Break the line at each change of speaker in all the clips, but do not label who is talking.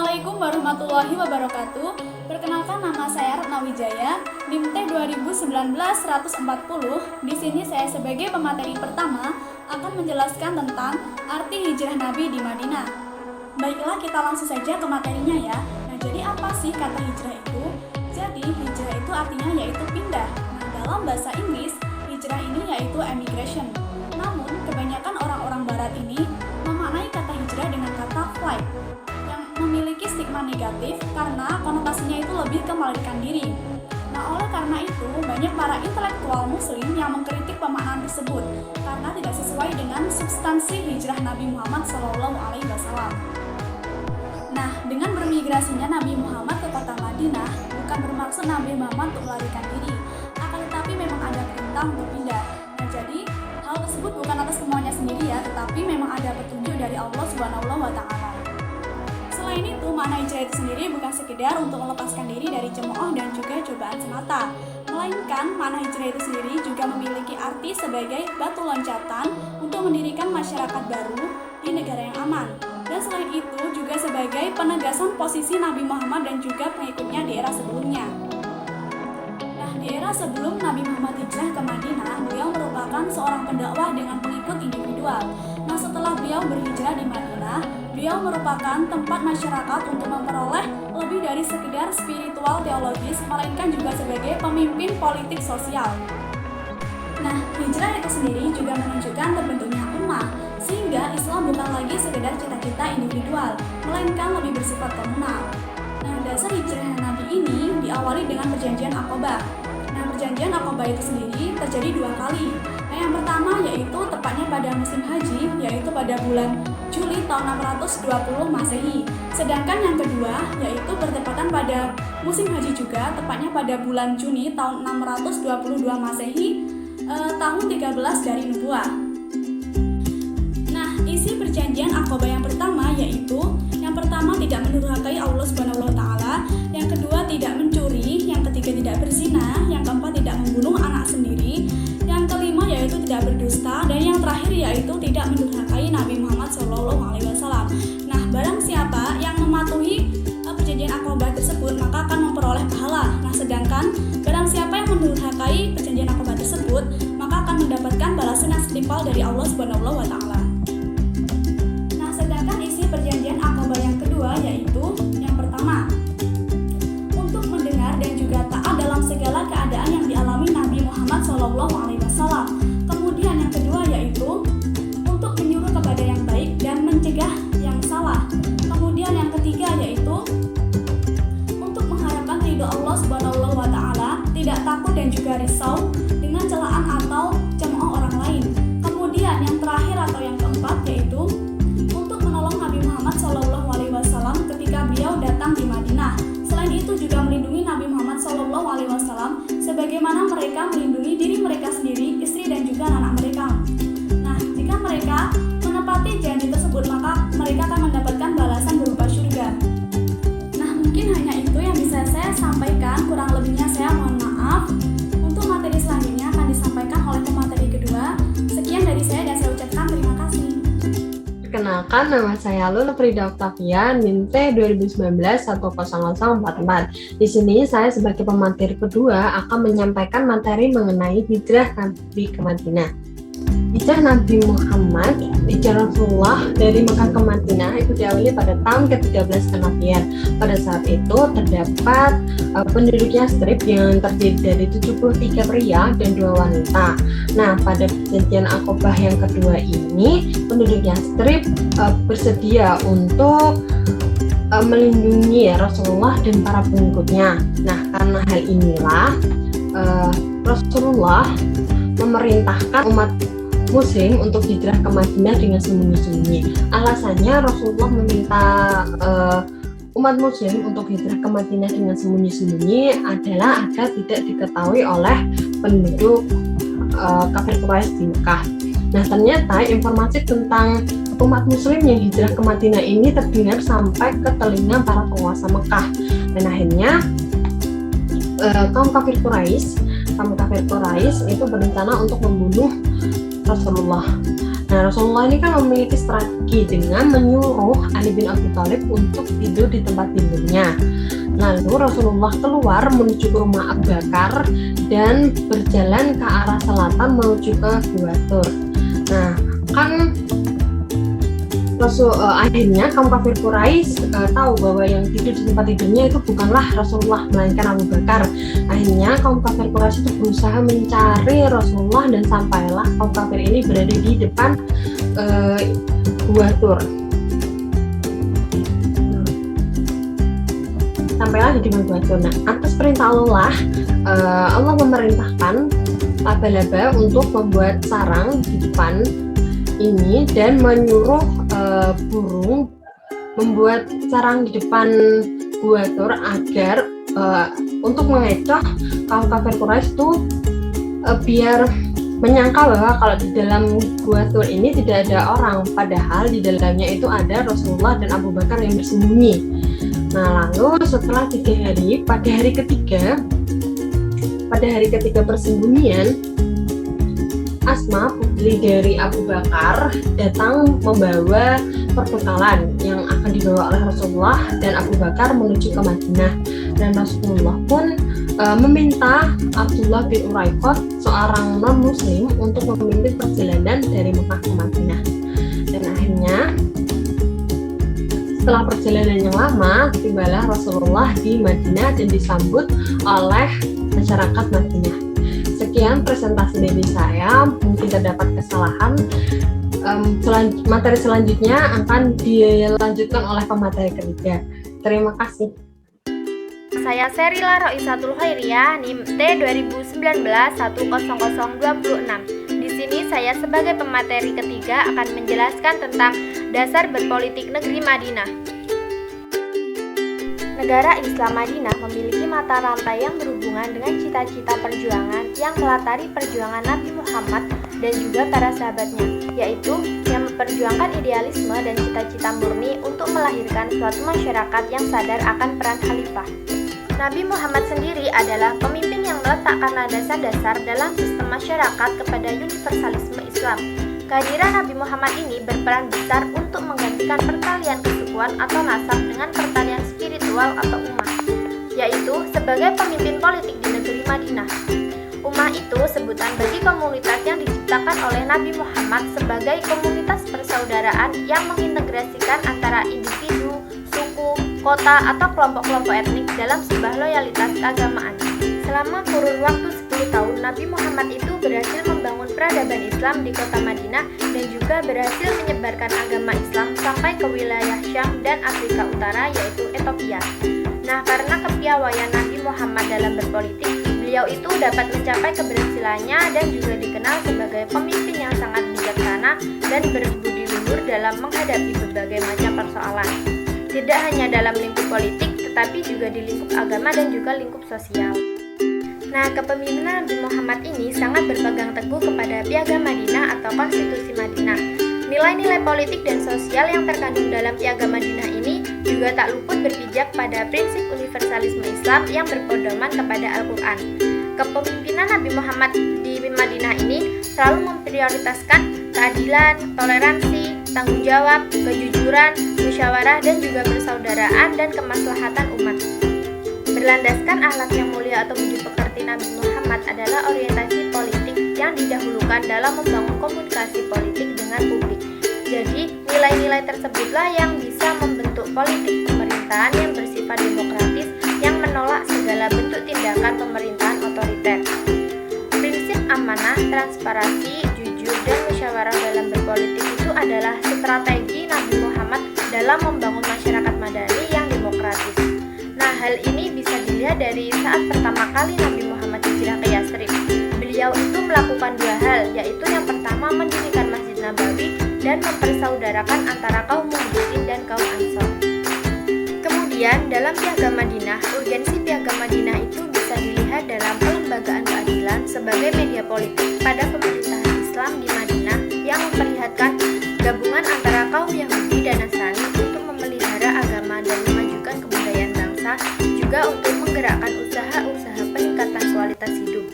Assalamualaikum warahmatullahi wabarakatuh. Perkenalkan, nama saya Ratna Wijaya, NIM T 2019-140. Di sini saya sebagai pemateri pertama akan menjelaskan tentang arti hijrah Nabi di Madinah. Baiklah, kita langsung saja ke materinya ya. Nah, jadi apa sih kata hijrah itu? Jadi, hijrah itu artinya yaitu pindah. Nah, dalam bahasa Inggris, hijrah ini yaitu emigration. Namun, kebanyakan orang-orang barat ini memaknai kata hijrah dengan kata flight, yang memiliki stigma negatif karena konotasinya itu lebih ke melarikan diri. Nah, oleh karena itu, banyak para intelektual muslim yang mengkritik pemaknaan tersebut karena tidak sesuai dengan substansi hijrah Nabi Muhammad SAW. Nah, dengan bermigrasinya Nabi Muhammad ke kota Madinah, bukan bermaksud Nabi Muhammad untuk melarikan diri, akan tetapi memang ada perintah untuk pindah. Nah, jadi hal tersebut bukan atas kemauannya sendiri ya, tetapi memang ada petunjuk dari Allah SWT. Selain itu, makna hijrah itu sendiri bukan sekedar untuk melepaskan diri dari cemooh dan juga cobaan semata, melainkan makna hijrah itu sendiri juga memiliki arti sebagai batu loncatan untuk mendirikan masyarakat baru di negara yang aman. Dan selain itu juga sebagai penegasan posisi Nabi Muhammad dan juga pengikutnya di era sebelumnya. Nah, di era sebelum Nabi Muhammad hijrah ke Madinah, beliau merupakan seorang pendakwah dengan pengikut individual. Nah, setelah beliau berhijrah di Madinah, beliau merupakan tempat masyarakat untuk memperoleh lebih dari sekedar spiritual teologis, melainkan juga sebagai pemimpin politik sosial. Nah, hijrah itu sendiri juga menunjukkan terbentuknya ummah, sehingga Islam bukan lagi sekedar cita-cita individual, melainkan lebih bersifat komunal. Nah, dasar hijrah Nabi ini diawali dengan perjanjian Aqabah. Nah, perjanjian Aqabah itu sendiri terjadi 2 kali. Nah, yang pertama yaitu tepatnya pada musim haji, yaitu pada bulan Juli tahun 620 Masehi. Sedangkan yang kedua yaitu bertepatan pada musim haji juga, tepatnya pada bulan Juni tahun 622 Masehi, tahun 13 dari Nubuah. Nah, isi perjanjian Aqabah yang pertama yaitu yang pertama tidak mendurhakai Allah SWT, yang kedua tidak mencuri, yang ketiga tidak berzina, yang keempat tidak membunuh anak sendiri, yang kelima yaitu tidak berdusta, dan yang terakhir yaitu tidak mendurhakai Nabi Muhammad SAW. Nah, barang siapa yang mematuhi perjanjian Aqabah tersebut maka akan memperoleh pahala. Nah, sedangkan barang siapa yang mendurhakai perjanjian Aqabah tersebut maka akan mendapatkan balasan yang setimpal dari Allah SWT. Nah, sedangkan isi perjanjian Aqabah yang kedua yaitu yang pertama, untuk mendengar dan juga taat dalam segala keadaan yang dialami Nabi Muhammad SAW. Kemudian yang kedua yaitu untuk menyuruh kepada yang baik dan mencegah yang salah. Kemudian yang ketiga yaitu untuk mengharapkan ridho Allah SWT, tidak takut dan juga risau dengan celaan atau cemooh orang lain. Kemudian yang terakhir atau yang keempat yaitu untuk menolong Nabi Muhammad SAW ketika beliau datang di Madinah. Selain itu juga melindungi Nabi Muhammad SAW sebagaimana mereka melindungi diri mereka sendiri, istri dan juga anak mereka. Nah, jika mereka menepati janji tersebut maka mereka akan mendapatkan balasan berupa surga. Nah, mungkin hanya itu yang bisa saya sampaikan, kurang lebihnya saya mohon maaf. Untuk materi selanjutnya akan disampaikan oleh pemateri kedua. Sekian dari saya dan saya ucapkan terima kasih.
Perkenalkan, nama saya Luna Frida Octavia, NIM T 2019-10044. Di sini saya sebagai pemateri kedua akan menyampaikan materi mengenai hijrah Nabi ke Madinah. Hijrah Nabi Muhammad, hijrah Rasulullah dari Mekah ke Madinah itu diawali pada tahun ke-13 kenabian. Pada saat itu terdapat penduduk Yastrib yang terdiri dari 73 pria dan 2 wanita. Nah, pada perjanjian Aqabah yang kedua ini, penduduk Yastrib bersedia untuk melindungi Rasulullah dan para pengikutnya. Nah, karena hal inilah Rasulullah memerintahkan umat Muslim untuk hijrah ke Madinah dengan sembunyi-sembunyi. Alasannya Rasulullah meminta umat Muslim untuk hijrah ke Madinah dengan sembunyi-sembunyi adalah agar tidak diketahui oleh penduduk kafir Quraisy di Mekah. Nah, ternyata informasi tentang umat Muslim yang hijrah ke Madinah ini terdengar sampai ke telinga para penguasa Mekah. Dan akhirnya kaum kafir Quraisy itu berencana untuk membunuh Rasulullah. Nah, Rasulullah ini kan memiliki strategi dengan menyuruh Ali bin Abi Thalib untuk tidur di tempat tidurnya. Lalu Rasulullah keluar menuju ke rumah Abu Bakar dan berjalan ke arah selatan menuju ke Gua Tur. Nah, kan akhirnya kaum kafir Quraisy tahu bahwa yang tidur di tempat tidurnya itu bukanlah Rasulullah melainkan Abu Bakar. Akhirnya kaum kafir Quraisy itu berusaha mencari Rasulullah dan sampailah kaum kafir ini berada di depan Gua Tur. Sampailah di depan Gua Tur. Nah, atas perintah Allah, Allah memerintahkan laba-laba untuk membuat sarang di depan ini dan menyuruh burung membuat sarang di depan Gua Tur agar untuk mengecoh kaum kafir Quraisy itu biar menyangka bahwa kalau di dalam Gua Tur ini tidak ada orang, padahal di dalamnya itu ada Rasulullah dan Abu Bakar yang bersembunyi. Nah, lalu setelah 3 hari, pada hari ketiga persembunyian, Asma, putri dari Abu Bakar, datang membawa perbekalan yang akan dibawa oleh Rasulullah dan Abu Bakar menuju ke Madinah. Dan Rasulullah pun meminta Abdullah bin Uraiqah, seorang non-muslim, untuk memimpin perjalanan dari Mekah ke Madinah. Dan akhirnya setelah perjalanan yang lama, tibalah Rasulullah di Madinah dan disambut oleh masyarakat Madinah. Sekian presentasi dari saya, mungkin terdapat kesalahan. Materi selanjutnya akan dilanjutkan oleh pemateri ketiga. Terima kasih.
Saya Serila Roisatul Khairiyah, NIM T 2019-10026. Di sini saya sebagai pemateri ketiga akan menjelaskan tentang dasar berpolitik negeri Madinah. Negara Islam Madinah memiliki mata rantai yang berhubungan dengan cita-cita perjuangan yang melatari perjuangan Nabi Muhammad dan juga para sahabatnya, yaitu yang memperjuangkan idealisme dan cita-cita murni untuk melahirkan suatu masyarakat yang sadar akan peran khalifah. Nabi Muhammad sendiri adalah pemimpin yang meletakkan landasan-dasar dalam sistem masyarakat kepada universalisme Islam. Kehadiran Nabi Muhammad ini berperan besar untuk menggantikan pertalian kesukuan atau nasab dengan pertalian spiritual atau ummah, yaitu sebagai pemimpin politik di negeri Madinah. Ummah itu sebutan bagi komunitas yang diciptakan oleh Nabi Muhammad sebagai komunitas persaudaraan yang mengintegrasikan antara individu, suku, kota, atau kelompok-kelompok etnik dalam sebuah loyalitas keagamaan. Selama kurun waktu 10 tahun, Nabi Muhammad itu berhasil membangun peradaban Islam di kota Madinah dan juga berhasil menyebarkan agama Islam sampai ke wilayah Syam dan Afrika Utara, yaitu Ethiopia. Nah, karena kepiawaian Nabi Muhammad dalam berpolitik, beliau itu dapat mencapai keberhasilannya dan juga dikenal sebagai pemimpin yang sangat bijaksana dan berbudi luhur dalam menghadapi berbagai macam persoalan. Tidak hanya dalam lingkup politik, tetapi juga di lingkup agama dan juga lingkup sosial. Nah, kepemimpinan Nabi Muhammad ini sangat berpegang teguh kepada Piagam Madinah atau Konstitusi Madinah. Nilai-nilai politik dan sosial yang terkandung dalam Piagam Madinah ini juga tak luput berpijak pada prinsip universalisme Islam yang berpedoman kepada Al-Quran. Kepemimpinan Nabi Muhammad di Madinah ini selalu memprioritaskan keadilan, toleransi, tanggung jawab, kejujuran, musyawarah, dan juga persaudaraan dan kemaslahatan umat. Berlandaskan akhlak yang mulia atau budi pekerti Nabi Muhammad adalah orientasi politik yang didahulukan dalam membangun komunikasi politik dengan publik. Jadi, nilai-nilai tersebutlah yang bisa membentuk politik pemerintahan yang bersifat demokratis yang menolak segala bentuk tindakan pemerintahan otoriter. Prinsip amanah, transparansi, jujur, dan musyawarah dalam berpolitik itu adalah strategi Nabi Muhammad dalam membangun masyarakat madani yang demokratis. Nah, hal ini bisa dilihat dari saat pertama kali Nabi Muhammad hijrah ke Yathrib. Beliau itu melakukan 2 hal, yaitu yang pertama mendirikan Masjid Nabawi dan mempersaudarakan antara kaum Muhajirin dan kaum Ansor. Kemudian, dalam Piagam Madinah, urgensi Piagam Madinah itu bisa dilihat dalam pelembagaan keadilan sebagai media politik pada pemerintahan Islam di Madinah yang memperlihatkan gabungan antara kaum Yahudi dan Nasrani untuk memelihara agama dan memajukan kebudayaan bangsa, juga untuk menggerakkan usaha-usaha peningkatan kualitas hidup.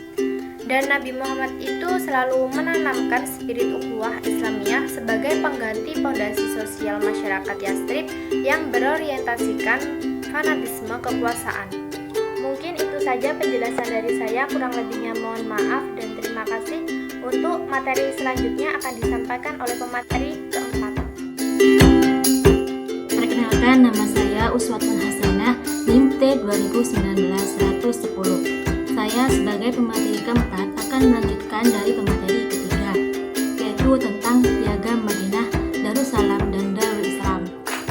Dan Nabi Muhammad itu selalu menanamkan spirit ukhuwah Islamiyah sebagai pengganti pondasi sosial masyarakat Yathrib yang berorientasikan fanatisme kekuasaan. Mungkin itu saja penjelasan dari saya, kurang lebihnya mohon maaf dan terima kasih. Untuk materi selanjutnya akan disampaikan oleh pemateri keempat.
Perkenalkan, nama saya Uswatun Hasanah, NIM T2019-110. Saya sebagai pemateri keempat akan melanjutkan dari pemateri ketiga, yaitu tentang Piagam Madinah, Darussalam, dan Darul Islam.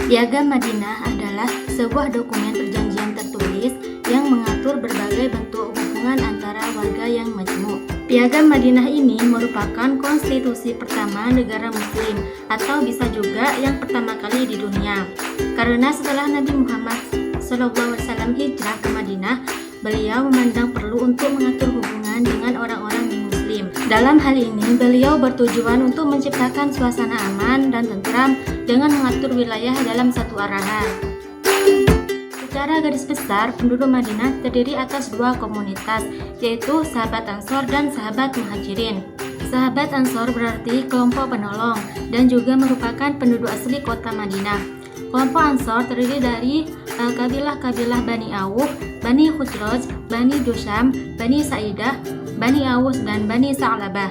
Piagam Madinah adalah sebuah dokumen perjanjian tertulis yang mengatur berbagai bentuk hubungan antara warga yang majmuk. Piagam Madinah ini merupakan konstitusi pertama negara muslim, atau bisa juga yang pertama kali di dunia. Karena setelah Nabi Muhammad SAW hijrah ke Madinah, beliau memandang perlu untuk mengatur hubungan dengan orang-orang muslim. Dalam hal ini, beliau bertujuan untuk menciptakan suasana aman dan tentram dengan mengatur wilayah dalam satu arahan. Secara garis besar, penduduk Madinah terdiri atas dua komunitas, yaitu sahabat Ansor dan sahabat Muhajirin. Sahabat Ansor berarti kelompok penolong dan juga merupakan penduduk asli kota Madinah. Kelompok Ansor terdiri dari kabilah-kabilah Bani Auf, Bani Khuzraj, Bani Jusham, Bani Sa'idah, Bani Aus, dan Bani Sa'labah.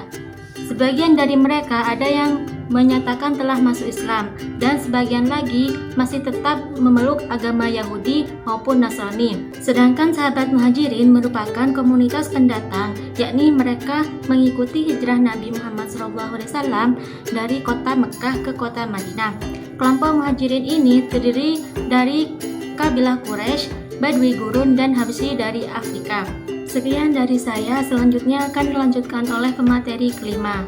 Sebagian dari mereka ada yang menyatakan telah masuk Islam, dan sebagian lagi masih tetap memeluk agama Yahudi maupun Nasrani. Sedangkan sahabat Muhajirin merupakan komunitas pendatang, yakni mereka mengikuti hijrah Nabi Muhammad SAW dari kota Mekah ke kota Madinah. Kelompok Muhajirin ini terdiri dari kabilah Quraisy, Badui Gurun, dan Habsyi dari Afrika. Sekian dari saya, selanjutnya akan dilanjutkan oleh pemateri kelima.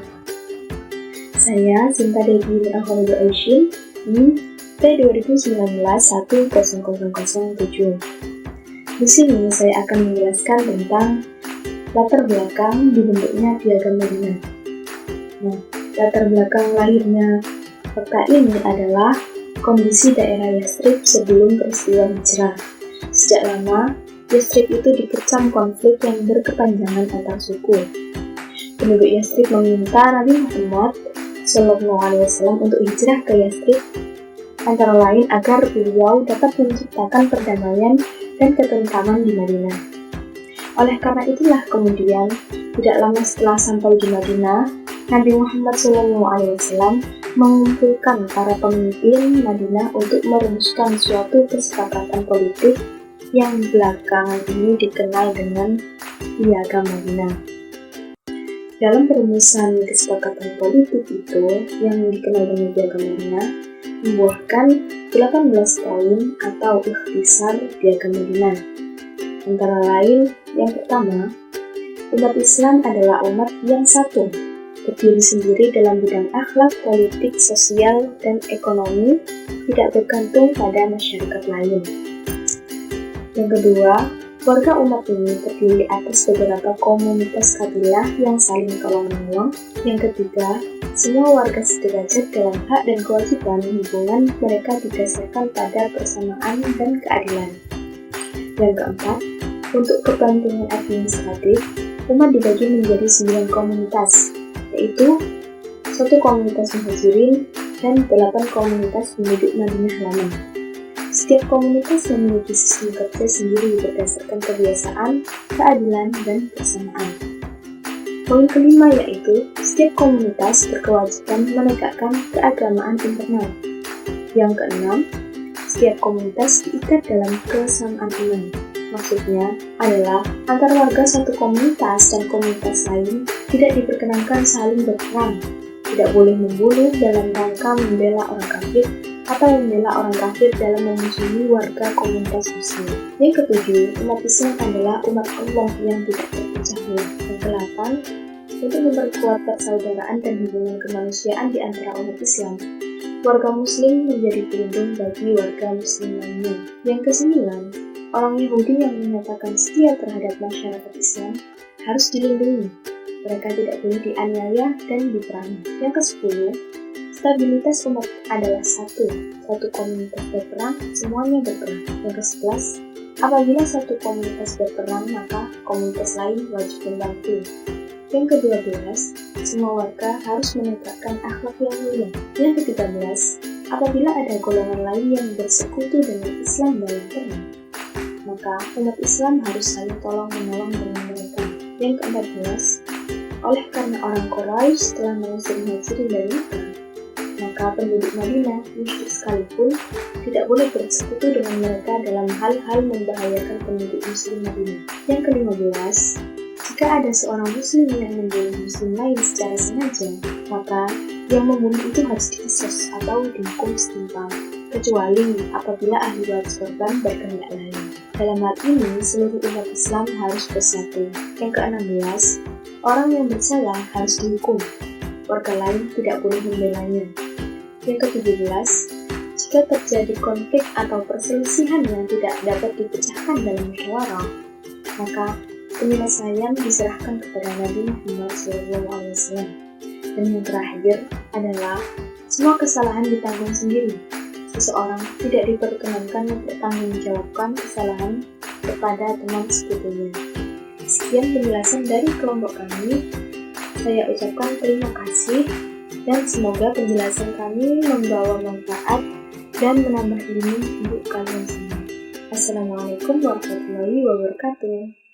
Saya Sinta Dewi Rahmanul Aisyah, T2019-10007. Di sini saya akan menjelaskan tentang latar belakang dibentuknya Piagam Madinah. Nah, latar belakang lahirnya fakta ini adalah kondisi daerah Yathrib sebelum peristiwa hijrah. Sejak lama, Yathrib itu dikecam konflik yang berkepanjangan antar suku. Penduduk Yathrib meminta Nabi Muhammad SAW untuk hijrah ke Yathrib, antara lain agar beliau dapat menciptakan perdamaian dan ketentraman di Madinah. Oleh karena itulah kemudian, tidak lama setelah sampai di Madinah, Nabi Muhammad SAW mengumpulkan para pemimpin Madinah untuk merumuskan suatu kesepakatan politik yang belakangan ini dikenal dengan Piagam Madinah. Dalam perumusan kesepakatan politik itu, yang dikenal dengan Piagam Madinah, membuahkan 18 poin atau ikhtisar Piagam Madinah. Antara lain, yang pertama, umat Islam adalah umat yang satu, berdiri sendiri dalam bidang akhlak, politik, sosial, dan ekonomi, tidak bergantung pada masyarakat lain. Yang kedua, warga umat ini terdiri atas beberapa komunitas kabilah yang saling tolong-menolong. Yang ketiga, semua warga sederajat dalam hak dan kewajiban, hubungan mereka didasarkan pada persamaan dan keadilan. Yang keempat, untuk kepentingan administratif, umat dibagi menjadi 9 komunitas, yaitu 1 komunitas Muhajirin dan 8 komunitas penduduk Madinah lama. Setiap komunitas memiliki sistem kerja sendiri berdasarkan kebiasaan, keadilan, dan persamaan. Poin kelima yaitu, setiap komunitas berkewajiban menegakkan keagamaan internal. Yang keenam, setiap komunitas diikat dalam kesamaan iman. Maksudnya adalah, antar warga satu komunitas dan komunitas lain tidak diperkenankan saling berperang, tidak boleh membunuh dalam rangka membela orang kafir, atau membela orang kafir dalam memusuhi warga komunitas muslim. Yang ketujuh, umat Islam adalah umat Allah yang tidak terpecah belah. Yang kedelapan, untuk memperkuat persaudaraan dan hubungan kemanusiaan di antara umat Islam, warga muslim menjadi pelindung bagi warga muslim lainnya. Yang kesembilan, orang Yahudi yang menyatakan setia terhadap masyarakat Islam harus dilindungi. Mereka tidak boleh dianiaya dan diperangi. Yang kesepuluh, stabilitas umat adalah satu komunitas berperang, semuanya berperang. Yang ke-11, apabila satu komunitas berperang, maka komunitas lain wajib membantu. Yang ke-12, semua warga harus menegakkan akhlak yang mulia. Yang ke-13, apabila ada golongan lain yang bersekutu dengan Islam dalam perang, maka umat Islam harus saling tolong-menolong dengan mereka. Yang ke-14, oleh karena orang Quraisy telah mengusir Muhajirin dari Mekah, maka penduduk Madinah, musyrik sekalipun, tidak boleh bersekutu dengan mereka dalam hal-hal membahayakan penduduk muslim Madinah. Yang ke-15, jika ada seorang muslim yang membunuh muslim lain secara sengaja, maka yang membunuh itu harus dikisos atau dihukum setimpal, kecuali apabila ahli waris korban berkehendak lain. Dalam hal ini, seluruh umat Islam harus bersatu. Yang ke-16, orang yang bersalah harus dihukum, warga lain tidak boleh membelanya. Yang ke-17, jika terjadi konflik atau perselisihan yang tidak dapat dipecahkan dalam musyawarah, maka penyelesaian diserahkan kepada Nabi Muhammad SAW. Dan yang terakhir adalah semua kesalahan ditanggung sendiri. Seseorang tidak diperkenankan mempertanggungjawabkan kesalahan kepada teman sekutunya. Sekian penjelasan dari kelompok kami. Saya ucapkan terima kasih dan semoga penjelasan kami membawa manfaat dan menambah ilmu untuk kalian semua. Assalamualaikum warahmatullahi wabarakatuh.